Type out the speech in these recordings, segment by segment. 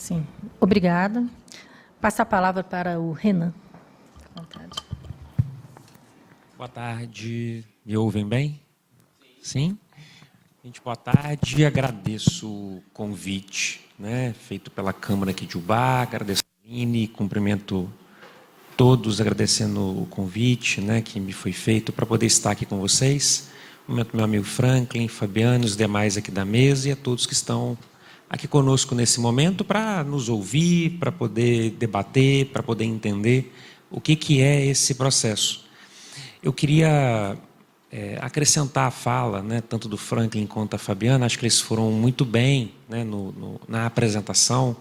Sim, obrigada. Passa a palavra para o Renan. À vontade. Boa tarde. Me ouvem bem? Sim? Gente, boa tarde. Agradeço o convite, feito pela Câmara aqui de Ubá. Agradeço a Aline, cumprimento todos, agradecendo o convite, que me foi feito para poder estar aqui com vocês. Cumprimento meu amigo Franklin, Fabiano, os demais aqui da mesa e a todos que estão aqui conosco nesse momento para nos ouvir, para poder debater, para poder entender o que é esse processo. Eu queria acrescentar a fala, tanto do Franklin quanto da Fabiana. Acho que eles foram muito bem na apresentação,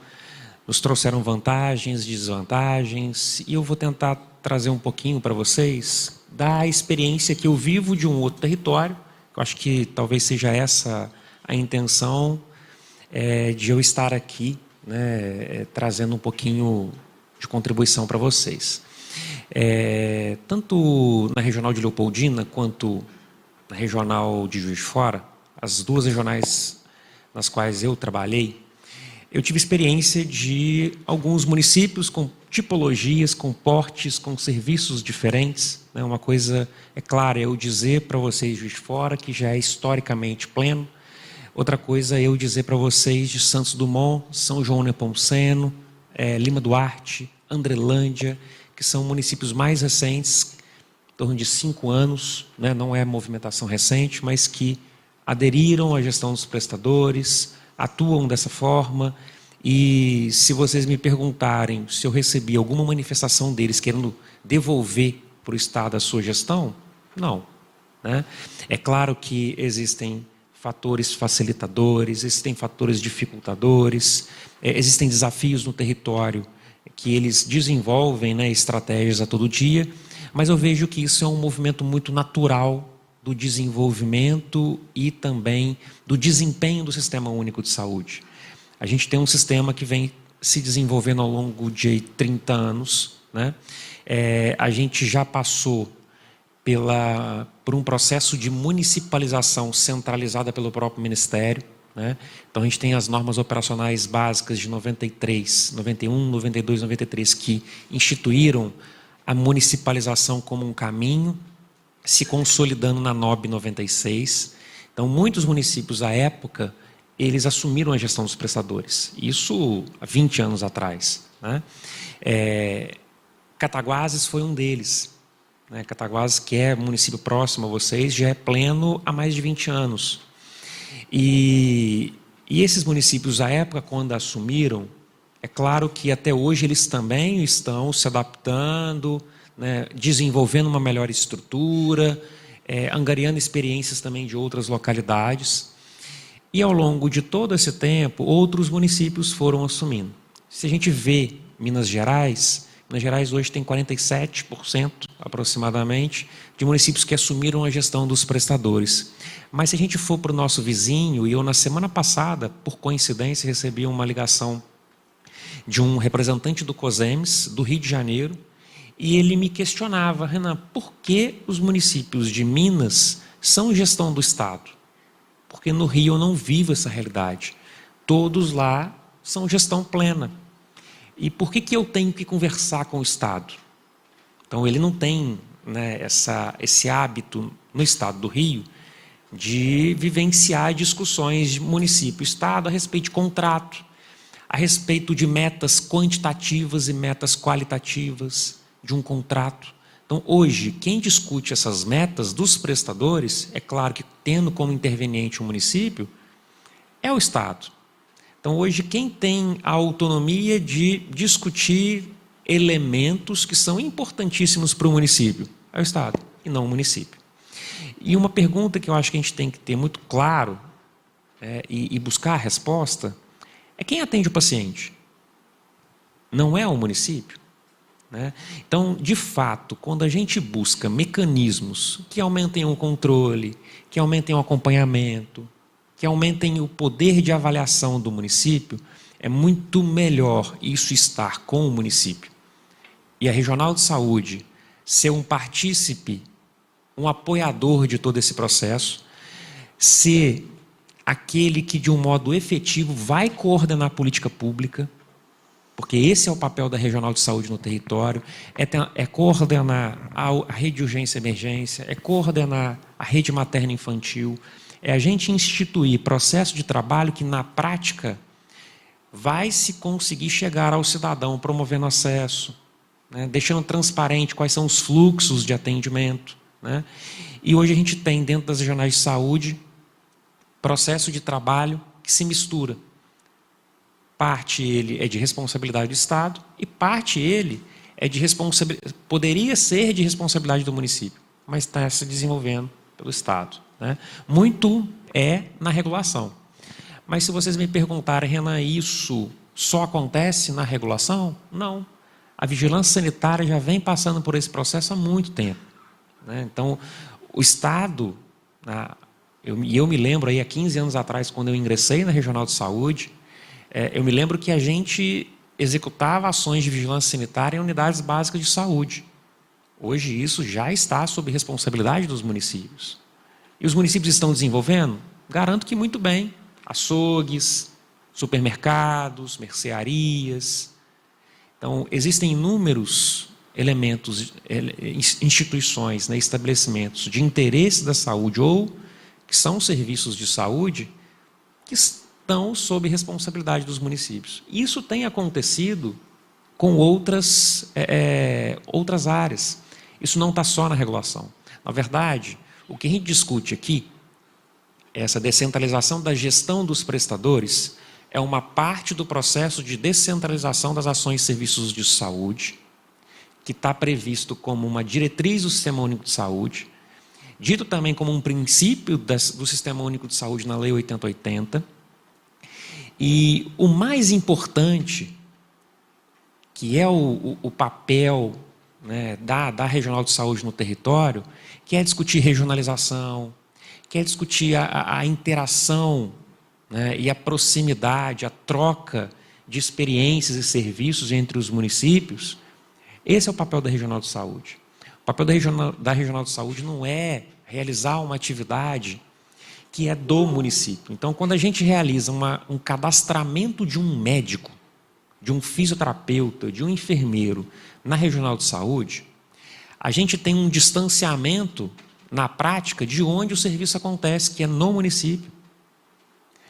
nos trouxeram vantagens, desvantagens, e eu vou tentar trazer um pouquinho para vocês da experiência que eu vivo de um outro território. Eu acho que talvez seja essa a intenção de eu estar aqui, trazendo um pouquinho de contribuição para vocês. Tanto na regional de Leopoldina quanto na regional de Juiz de Fora, as duas regionais nas quais eu trabalhei, eu tive experiência de alguns municípios com tipologias, com portes, com serviços diferentes. Uma coisa é clara, eu dizer para vocês Juiz de Fora, que já é historicamente pleno. Outra coisa é eu dizer para vocês de Santos Dumont, São João Nepomuceno, Lima Duarte, Andrelândia, que são municípios mais recentes, em torno de 5 anos, não é movimentação recente, mas que aderiram à gestão dos prestadores, atuam dessa forma. E se vocês me perguntarem se eu recebi alguma manifestação deles querendo devolver para o Estado a sua gestão, não. É claro que existem fatores facilitadores, existem fatores dificultadores, existem desafios no território que eles desenvolvem estratégias a todo dia, mas eu vejo que isso é um movimento muito natural do desenvolvimento e também do desempenho do Sistema Único de Saúde. A gente tem um sistema que vem se desenvolvendo ao longo de 30 anos. A gente já passou por um processo de municipalização centralizada pelo próprio Ministério. Então, a gente tem as normas operacionais básicas de 93, 91, 92, 93, que instituíram a municipalização como um caminho, se consolidando na NOB 96. Então, muitos municípios, à época, eles assumiram a gestão dos prestadores. Isso há 20 anos atrás. Cataguases foi um deles. Cataguases, que é município próximo a vocês, já é pleno há mais de 20 anos. E esses municípios, à época, quando assumiram, é claro que até hoje eles também estão se adaptando, desenvolvendo uma melhor estrutura, angariando experiências também de outras localidades. E ao longo de todo esse tempo, outros municípios foram assumindo. Se a gente vê Minas Gerais hoje tem 47% aproximadamente de municípios que assumiram a gestão dos prestadores. Mas se a gente for para o nosso vizinho, e eu na semana passada, por coincidência, recebi uma ligação de um representante do COSEMES, do Rio de Janeiro, e ele me questionava: Renan, por que os municípios de Minas são gestão do Estado? Porque no Rio eu não vivo essa realidade. Todos lá são gestão plena. E por que eu tenho que conversar com o Estado? Então, ele não tem esse hábito no Estado do Rio de vivenciar discussões de município-Estado a respeito de contrato, a respeito de metas quantitativas e metas qualitativas de um contrato. Então, hoje, quem discute essas metas dos prestadores, é claro que tendo como interveniente o município, é o Estado. Então, hoje, quem tem a autonomia de discutir elementos que são importantíssimos para o município é o Estado, e não o município. E uma pergunta que eu acho que a gente tem que ter muito claro e buscar a resposta é: quem atende o paciente? Não é o município? Então, de fato, quando a gente busca mecanismos que aumentem o controle, que aumentem o acompanhamento, que aumentem o poder de avaliação do município, é muito melhor isso estar com o município. E a Regional de Saúde ser um partícipe, um apoiador de todo esse processo, ser aquele que, de um modo efetivo, vai coordenar a política pública, porque esse é o papel da Regional de Saúde no território, é coordenar a rede de urgência e emergência, é coordenar a rede materno-infantil, é a gente instituir processo de trabalho que, na prática, vai se conseguir chegar ao cidadão, promovendo acesso, né, deixando transparente quais são os fluxos de atendimento, né? E hoje a gente tem, dentro das regionais de saúde, processo de trabalho que se mistura. Parte ele é de responsabilidade do Estado e parte ele é de poderia ser de responsabilidade do município, mas está se desenvolvendo pelo Estado, né? Muito é na regulação. Mas se vocês me perguntarem, Renan, isso só acontece na regulação? Não. A vigilância sanitária já vem passando por esse processo há muito tempo, né? Então, o Estado, eu me lembro aí há 15 anos atrás, quando eu ingressei na Regional de Saúde, eu me lembro que a gente executava ações de vigilância sanitária em unidades básicas de saúde. Hoje isso já está sob responsabilidade dos municípios. E os municípios estão desenvolvendo? Garanto que muito bem. Açougues, supermercados, mercearias. Então, existem inúmeros elementos, instituições, né, estabelecimentos de interesse da saúde ou que são serviços de saúde que estão sob responsabilidade dos municípios. Isso tem acontecido com outras áreas. Isso não está só na regulação. Na verdade, o que a gente discute aqui, essa descentralização da gestão dos prestadores, é uma parte do processo de descentralização das ações e serviços de saúde, que está previsto como uma diretriz do Sistema Único de Saúde, dito também como um princípio do Sistema Único de Saúde na Lei 8080. E o mais importante, que é o papel, né, da Regional de Saúde no território, que é discutir regionalização, que é discutir a interação, né, e a proximidade, a troca de experiências e serviços entre os municípios. Esse é o papel da Regional de Saúde. O papel da Regional de Saúde não é realizar uma atividade que é do município. Então, quando a gente realiza um cadastramento de um médico, de um fisioterapeuta, de um enfermeiro na Regional de Saúde, a gente tem um distanciamento na prática de onde o serviço acontece, que é no município.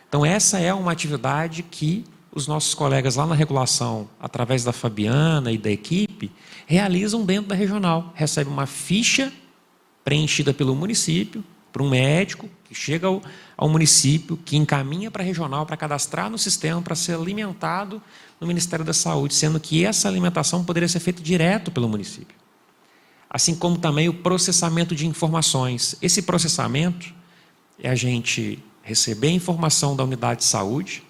Então, essa é uma atividade que os nossos colegas lá na regulação, através da Fabiana e da equipe, realizam dentro da regional. Recebe uma ficha preenchida pelo município, para um médico, que chega ao município, que encaminha para a regional para cadastrar no sistema, para ser alimentado no Ministério da Saúde, sendo que essa alimentação poderia ser feita direto pelo município. Assim como também o processamento de informações. Esse processamento é a gente receber a informação da unidade de saúde,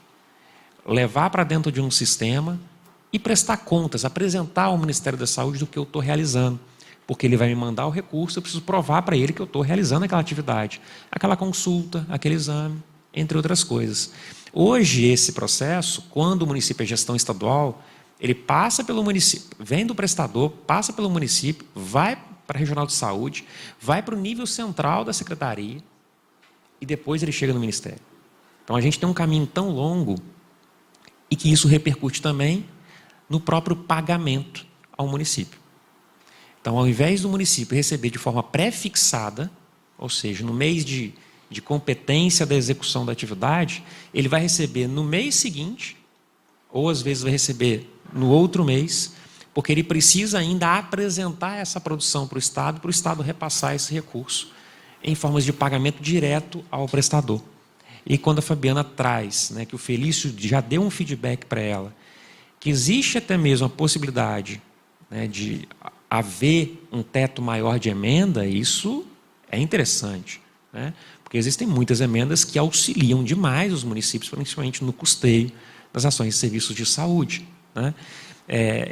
levar para dentro de um sistema e prestar contas, apresentar ao Ministério da Saúde do que eu estou realizando. Porque ele vai me mandar o recurso, eu preciso provar para ele que eu estou realizando aquela atividade, aquela consulta, aquele exame, entre outras coisas. Hoje, esse processo, quando o município é gestão estadual, ele passa pelo município, vem do prestador, passa pelo município, vai para a Regional de Saúde, vai para o nível central da secretaria e depois ele chega no Ministério. Então, a gente tem um caminho tão longo e que isso repercute também no próprio pagamento ao município. Então, ao invés do município receber de forma pré-fixada, ou seja, no mês de competência da execução da atividade, ele vai receber no mês seguinte, ou às vezes vai receber no outro mês, porque ele precisa ainda apresentar essa produção para o Estado repassar esse recurso em formas de pagamento direto ao prestador. E quando a Fabiana traz, né, que o Felício já deu um feedback para ela, que existe até mesmo a possibilidade, né, de haver um teto maior de emenda, isso é interessante, né? Porque existem muitas emendas que auxiliam demais os municípios, principalmente no custeio das ações e serviços de saúde, né?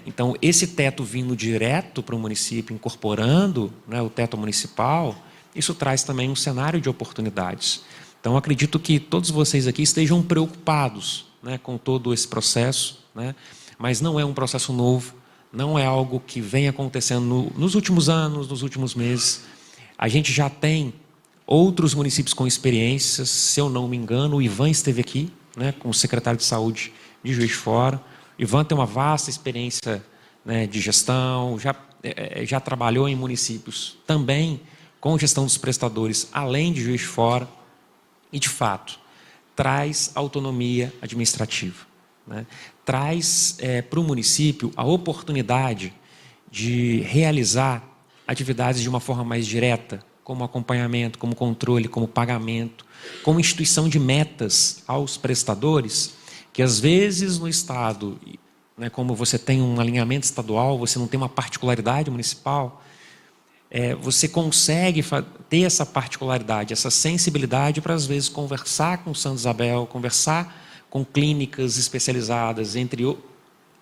Então, esse teto vindo direto para o município, incorporando, né, o teto municipal, isso traz também um cenário de oportunidades. Então, acredito que todos vocês aqui estejam preocupados, né, com todo esse processo, né? Mas não é um processo novo, não é algo que vem acontecendo nos últimos anos, nos últimos meses. A gente já tem outros municípios com experiências, se eu não me engano, o Ivan esteve aqui, né, com o secretário de Saúde de Juiz de Fora, Ivan tem uma vasta experiência, né, de gestão, já trabalhou em municípios também com gestão dos prestadores, além de Juiz de Fora, e, de fato, traz autonomia administrativa, né? Traz para o município a oportunidade de realizar atividades de uma forma mais direta, como acompanhamento, como controle, como pagamento, como instituição de metas aos prestadores, que às vezes no Estado, né, como você tem um alinhamento estadual, você não tem uma particularidade municipal, você consegue ter essa particularidade, essa sensibilidade para, às vezes, conversar com o Santa Isabel, conversar com clínicas especializadas, entre o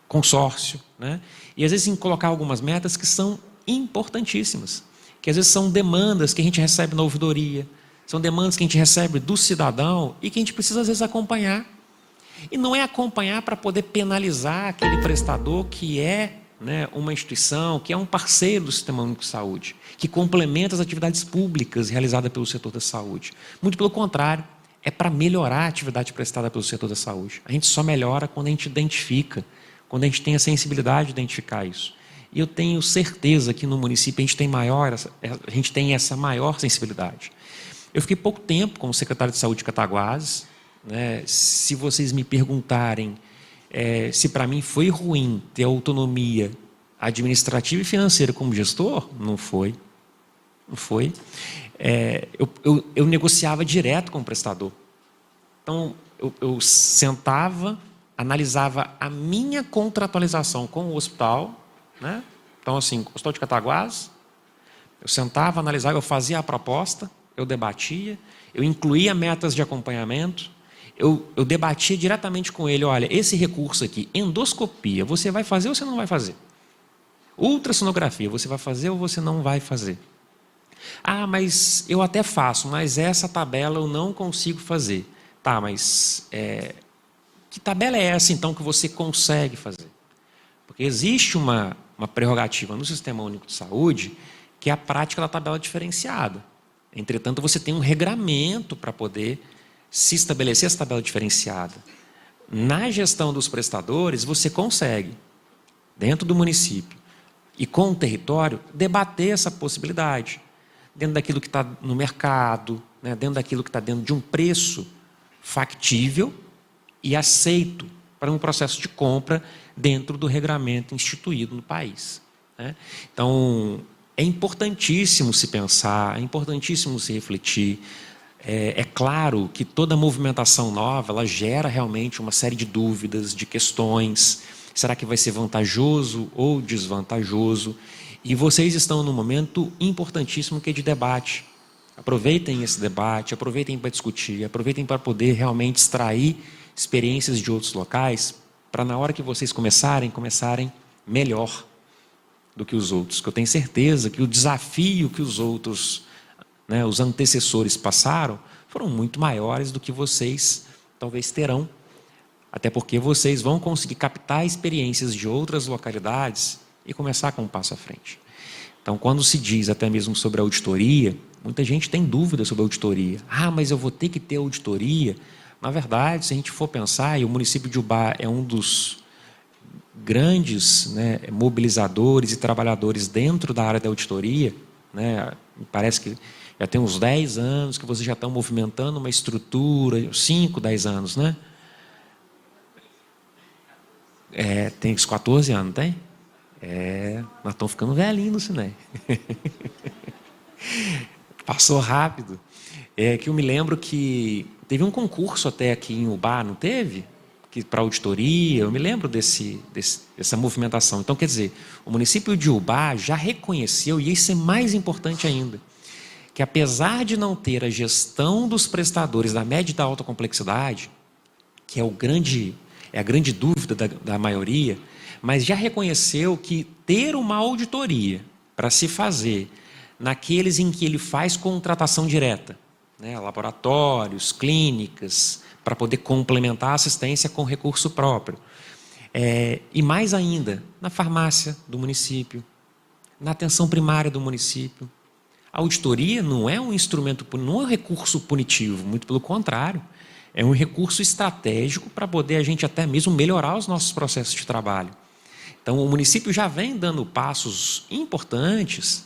consórcio, né? E, às vezes, em colocar algumas metas que são importantíssimas, que, às vezes, são demandas que a gente recebe na ouvidoria, são demandas que a gente recebe do cidadão e que a gente precisa, às vezes, acompanhar. E não é acompanhar para poder penalizar aquele prestador que é, né, uma instituição, que é um parceiro do Sistema Único de Saúde, que complementa as atividades públicas realizadas pelo setor da saúde. Muito pelo contrário, é para melhorar a atividade prestada pelo setor da saúde. A gente só melhora quando a gente identifica, quando a gente tem a sensibilidade de identificar isso. E eu tenho certeza que no município a gente tem essa maior sensibilidade. Eu fiquei pouco tempo como secretário de saúde de Cataguases, né? Se vocês me perguntarem se para mim foi ruim ter autonomia administrativa e financeira como gestor, não foi. Não foi. Eu negociava direto com o prestador. Então, eu sentava, analisava a minha contratualização com o hospital, né? Então, assim, o Hospital de Cataguases, eu sentava, analisava, eu fazia a proposta, eu debatia, eu incluía metas de acompanhamento, eu debatia diretamente com ele, olha, esse recurso aqui, endoscopia, você vai fazer ou você não vai fazer? Ultrassonografia, você vai fazer ou você não vai fazer? Ah, mas eu até faço, mas essa tabela eu não consigo fazer. Tá, mas que tabela é essa, então, que você consegue fazer? Porque existe uma prerrogativa no Sistema Único de Saúde, que é a prática da tabela diferenciada. Entretanto, você tem um regramento para poder se estabelecer essa tabela diferenciada. Na gestão dos prestadores, você consegue, dentro do município e com o território, debater essa possibilidade, dentro daquilo que está no mercado, né, dentro daquilo que está dentro de um preço factível e aceito para um processo de compra dentro do regramento instituído no país, né? Então, é importantíssimo se pensar, é importantíssimo se refletir. É claro que toda movimentação nova, ela gera realmente uma série de dúvidas, de questões. Será que vai ser vantajoso ou desvantajoso? E vocês estão num momento importantíssimo que é de debate. Aproveitem esse debate, aproveitem para discutir, aproveitem para poder realmente extrair experiências de outros locais, para na hora que vocês começarem melhor do que os outros. Que eu tenho certeza que o desafio que os outros, né, os antecessores passaram, foram muito maiores do que vocês talvez terão. Até porque vocês vão conseguir captar experiências de outras localidades e começar com um passo à frente. Então, quando se diz até mesmo sobre a auditoria, muita gente tem dúvida sobre a auditoria. Ah, mas eu vou ter que ter auditoria. Na verdade, se a gente for pensar, e o município de Ubá é um dos grandes, né, mobilizadores e trabalhadores dentro da área da auditoria, né, parece que já tem uns 10 anos que vocês já estão movimentando uma estrutura, 5, 10 anos, né? Tem uns 14 anos, tem? Nós estamos ficando velhinhos no Cine. Passou rápido. Que eu me lembro que teve um concurso até aqui em Ubá, não teve? Para auditoria, eu me lembro dessa movimentação. Então, quer dizer, o município de Ubá já reconheceu, e isso é mais importante ainda, que apesar de não ter a gestão dos prestadores da média e da alta complexidade, que é a grande dúvida da maioria, mas já reconheceu que ter uma auditoria para se fazer naqueles em que ele faz contratação direta, né, laboratórios, clínicas, para poder complementar a assistência com recurso próprio. E mais ainda, na farmácia do município, na atenção primária do município. A auditoria não é um instrumento, não é um recurso punitivo, muito pelo contrário. É um recurso estratégico para poder a gente até mesmo melhorar os nossos processos de trabalho. Então, o município já vem dando passos importantes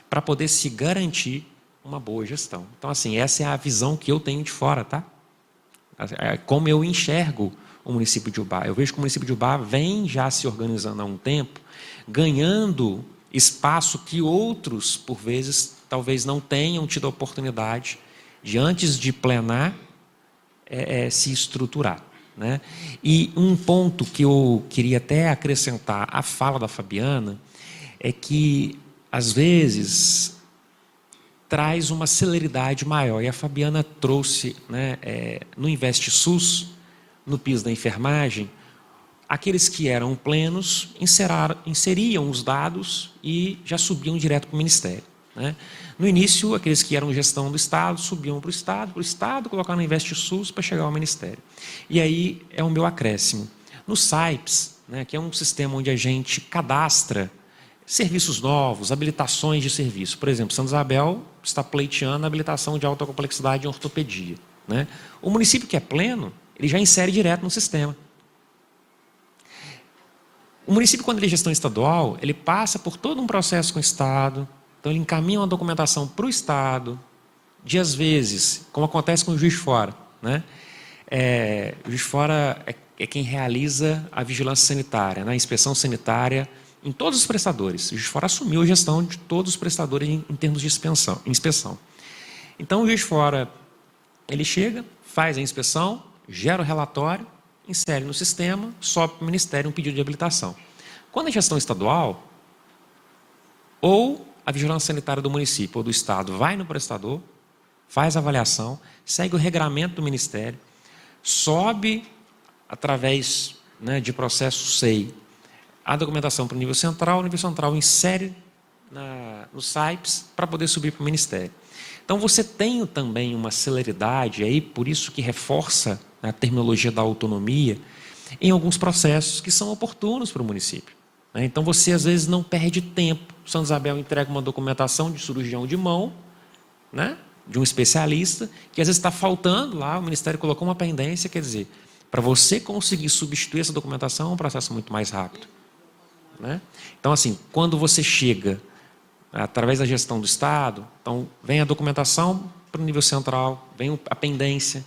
para poder se garantir uma boa gestão. Então, assim, essa é a visão que eu tenho de fora, tá? É como eu enxergo o município de Ubá. Eu vejo que o município de Ubá vem já se organizando há um tempo, ganhando espaço que outros, por vezes, talvez não tenham tido a oportunidade de, antes de plenar, se estruturar, né? E um ponto que eu queria até acrescentar à fala da Fabiana é que, às vezes, traz uma celeridade maior. E a Fabiana trouxe, né, no Investe SUS, no PIS da enfermagem, aqueles que eram plenos inseriam os dados e já subiam direto para o Ministério, né? No início, aqueles que eram gestão do Estado subiam para o Estado colocar no Investe SUS para chegar ao Ministério. E aí é o meu acréscimo. No SAIPS, né, que é um sistema onde a gente cadastra serviços novos, habilitações de serviço. Por exemplo, Santa Isabel está pleiteando a habilitação de alta complexidade em ortopedia, né? O município que é pleno, ele já insere direto no sistema. O município, quando ele é gestão estadual, ele passa por todo um processo com o Estado, então ele encaminha uma documentação para o Estado, de às vezes, como acontece com o Juiz de Fora, né? O Juiz de Fora é quem realiza a vigilância sanitária, né? A inspeção sanitária em todos os prestadores. O Juiz de Fora assumiu a gestão de todos os prestadores em termos de inspeção. Então, o Juiz de Fora, ele chega, faz a inspeção, gera o relatório, insere no sistema, sobe para o Ministério um pedido de habilitação. Quando é gestão estadual, ou a vigilância sanitária do município ou do Estado vai no prestador, faz a avaliação, segue o regramento do Ministério, sobe através, né, de processo SEI a documentação para o nível central insere no SAIPS para poder subir para o Ministério. Então, você tem também uma celeridade, aí, por isso que reforça a terminologia da autonomia, em alguns processos que são oportunos para o município, né? Então, você, às vezes, não perde tempo. Santa Isabel entrega uma documentação de cirurgião de mão, né, de um especialista, que às vezes está faltando lá, o Ministério colocou uma pendência, quer dizer, para você conseguir substituir essa documentação é um processo muito mais rápido, né? Então, assim, quando você chega através da gestão do Estado, então vem a documentação para o nível central, vem a pendência,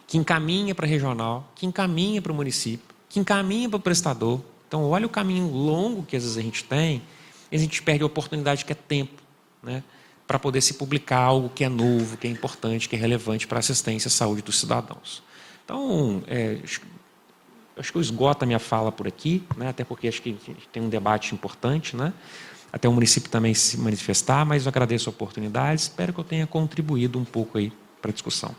que encaminha para a regional, que encaminha para o município, que encaminha para o prestador. Então, olha o caminho longo que às vezes a gente tem, e a gente perde a oportunidade que é tempo, né, para poder se publicar algo que é novo, que é importante, que é relevante para a assistência à saúde dos cidadãos. Então, acho que eu esgoto a minha fala por aqui, né, até porque acho que tem um debate importante, né, até o município também se manifestar, mas eu agradeço a oportunidade, espero que eu tenha contribuído um pouco aí para a discussão.